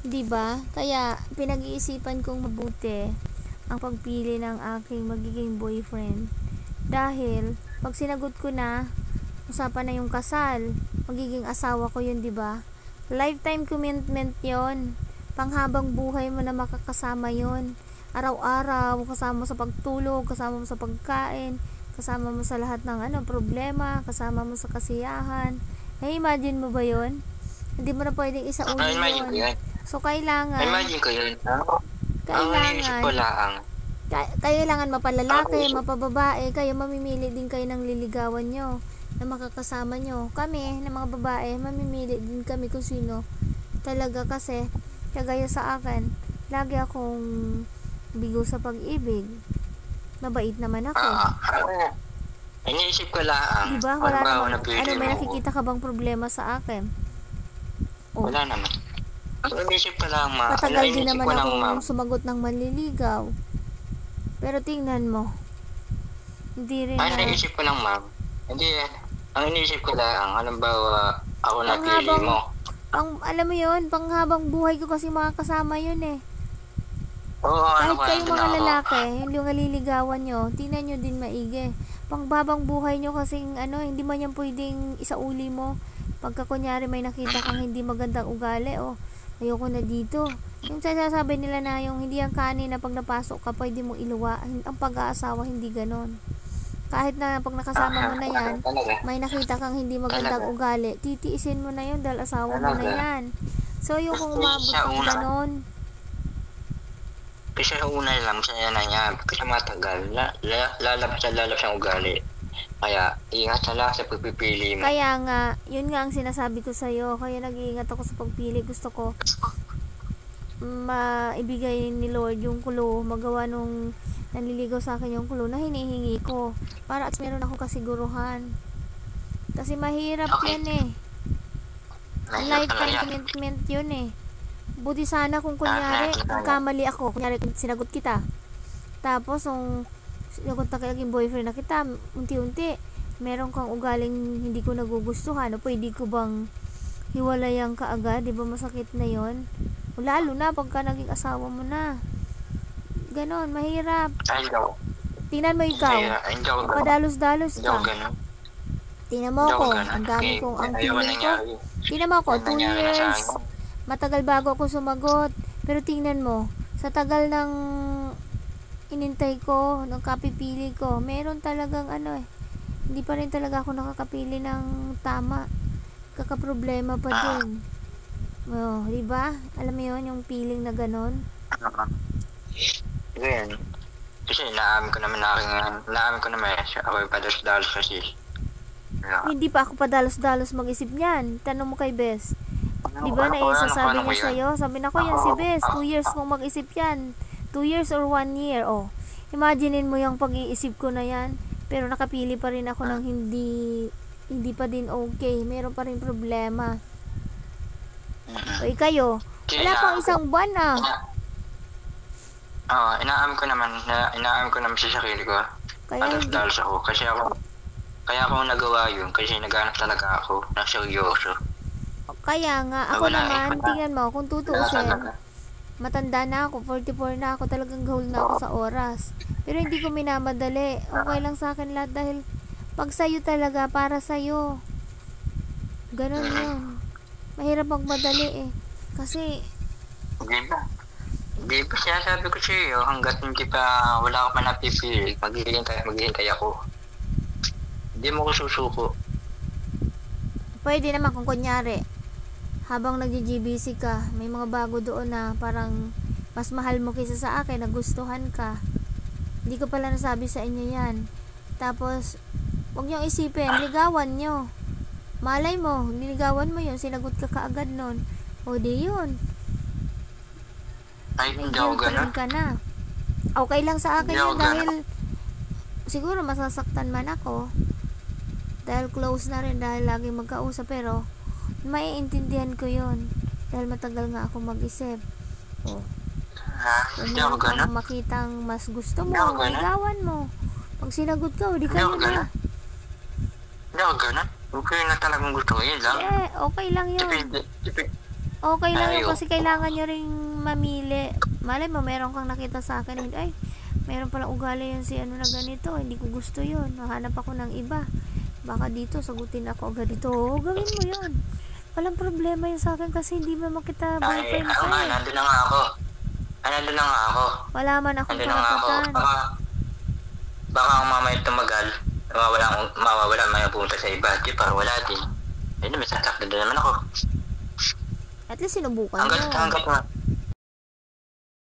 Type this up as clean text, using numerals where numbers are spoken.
'Di ba? Kaya pinag-iisipan kong mabuti ang pagpili ng aking magiging boyfriend. Dahil pag sinagot ko na, usapan na yung kasal, magiging asawa ko yun, 'di ba? Lifetime commitment 'yon. Panghabang buhay mo na makakasama 'yon. Araw-araw, kasama mo sa pagtulog, kasama mo sa pagkain, kasama mo sa lahat ng problema, kasama mo sa kasiyahan. Imagine mo ba 'yon? Hindi mo na pwedeng isauli Imagine ko 'yon. yun. So, kailangan, Imagine ko yun. Ang iniisip ko lang. kailangan mapalalaki, mapababae, kayo mamimili din kayo ng liligawan nyo, na makakasama nyo. Kami, na mga babae, mamimili din kami kung sino talaga, kasi kagaya sa akin, lagi akong bigo sa pag-ibig. Mabait naman ako. Iniisip ko lang. Diba? Wala naman. May mo? nakikita ka bang problema sa akin? Wala naman. Iniisip ko lang, ma. Patagal din naman akong sumagot ng manliligaw. Pero tingnan mo, hindi rin Ang iniisip ko lang, ma'am. Hindi yan. Ang iniisip ko lang, halimbawa, ako napili mo. Alam mo yun, panghabang buhay ko kasi makakasama yun eh. Oo, kahit kayong mga lalaki, yung naliligawan nyo, tingnan nyo din maigi. Pangbabang buhay nyo kasing hindi man yan pwedeng isauli mo. Pagka kunyari may nakita kang hindi magandang ugali, ayoko na dito. Yung sasabi nila na yung hindi ang kanin na pag napasok ka pwede mong iluwa. Ang pag-aasawa hindi ganon. Kahit na pag nakasama mo na yan, may nakita kang hindi magandang ugali, titiisin mo na yun dahil asawa mo na yan. So yung kung umabot ng ganon, kasi sa una lang sa na niya, kasi matagal, lalabas ang ugali. Kaya, ingat ka lang sa pagpipili mo. Kaya nga, yun nga ang sinasabi ko sa'yo. Kaya nag-iingat ako sa pagpili. Gusto ko maibigay ni Lord yung kulo, magawa nung nanliligaw sa akin yung kulo na hinihingi ko. Para at meron akong kasiguruhan. Kasi mahirap yan eh. Lifetime commitment yun eh. Buti sana kung kunyari, kamali ako. Kunyari, sinagot kita. Tapos, sinagot na kayong boyfriend na kita, unti-unti, meron kang ugaling hindi ko nagugustuhan. Pwede ko bang hiwalayan ka agad? Di ba masakit na yon? Lalo na pagka naging asawa mo na. Ganon, mahirap. Tingnan mo ikaw. Padalos-dalos ka. Tingnan mo ako. Ang dami kong ang feeling ko. Tingnan mo ako, 2 years. Matagal bago ako sumagot. Pero tingnan mo, sa tagal ng inintay ko, ng kapipili ko, meron talagang hindi pa rin talaga ako nakakapili ng tama. Kakaproblema pa din. Diba? Alam mo yun, yung feeling na ganon? Ganyan. Kasi naamin ko naman ako yung padalos-dalos kasi. Hindi pa ako padalos-dalos mag-isip niyan. Tanong mo kay Bes. Diba naisasabi niya sa'yo? Sabi na ko yan si Bes, 2 years kong mag-isip yan. 2 years or 1 year. Imaginein mo yung pag-iisip ko na yan. Pero nakapili pa rin ako ng hindi pa din okay. Meron pa rin problema. Kayo, wala pang isang buwan na. Inaamin ko naman sa sarili ko. Dalos ako. Kaya ako nagawa yun. Kasi naghanap talaga ako ng seryoso. Kaya nga, ako naman, tingnan mo, kung tutuusin, matanda na ako, 44 na ako, talagang goal na ako sa oras. Pero hindi ko minamadali. Okay lang sa akin lahat dahil pag sa'yo talaga, para sa'yo. Ganon yun. Mahirap magmadali eh. Kasi, Di ba sinasabi ko sa iyo, hanggat wala ka pa napipili, maghihintay ako. Hindi mo ko susuko. Pwede naman kung kunyari, habang nag-GBC ka, may mga bago doon na parang mas mahal mo kaysa sa akin, nagustuhan ka. Hindi ko pala nasabi sa inyo yan. Tapos, huwag niyong isipin, ligawan niyo. Malay mo, niligawan mo yun, sinagot ka kaagad nun. O di yun. Ay, hindi ako ganun. Ka na. Okay lang sa akin yun dahil siguro masasaktan man ako. Dahil close na rin, dahil laging magkausap, pero maiintindihan ko yun. Dahil matagal nga ako mag-isip. Kung meron kang makitang mas gusto mo, ligawan mo. Pag sinagot ka, di kayo na. Hindi ako ganun. Okay na talagang gusto ko, yun lang. Okay lang yun. Okay lang yun Ayaw. kasi kailangan nyo ring mamili. Malay mo, meron kang nakita sa akin. Ay, meron palang ugali yan si ano na ganito. Hindi ko gusto yun. Nahanap ako ng iba. Baka dito, sagutin ako agad dito. Oo, gawin mo yun. Walang problema yun sa akin kasi hindi mo makita Ay, boyfriend ako ka nga, eh. nandun na nga ako. Nandun na nga ako. Wala man akong Nandun na nga ako. karapatan. Baka ang mamaya tumagal, mawawala may pumunta sa iba. Di, para wala din. Ayun, may sasaktan din naman ako. At least sinubukan mo. Hanggat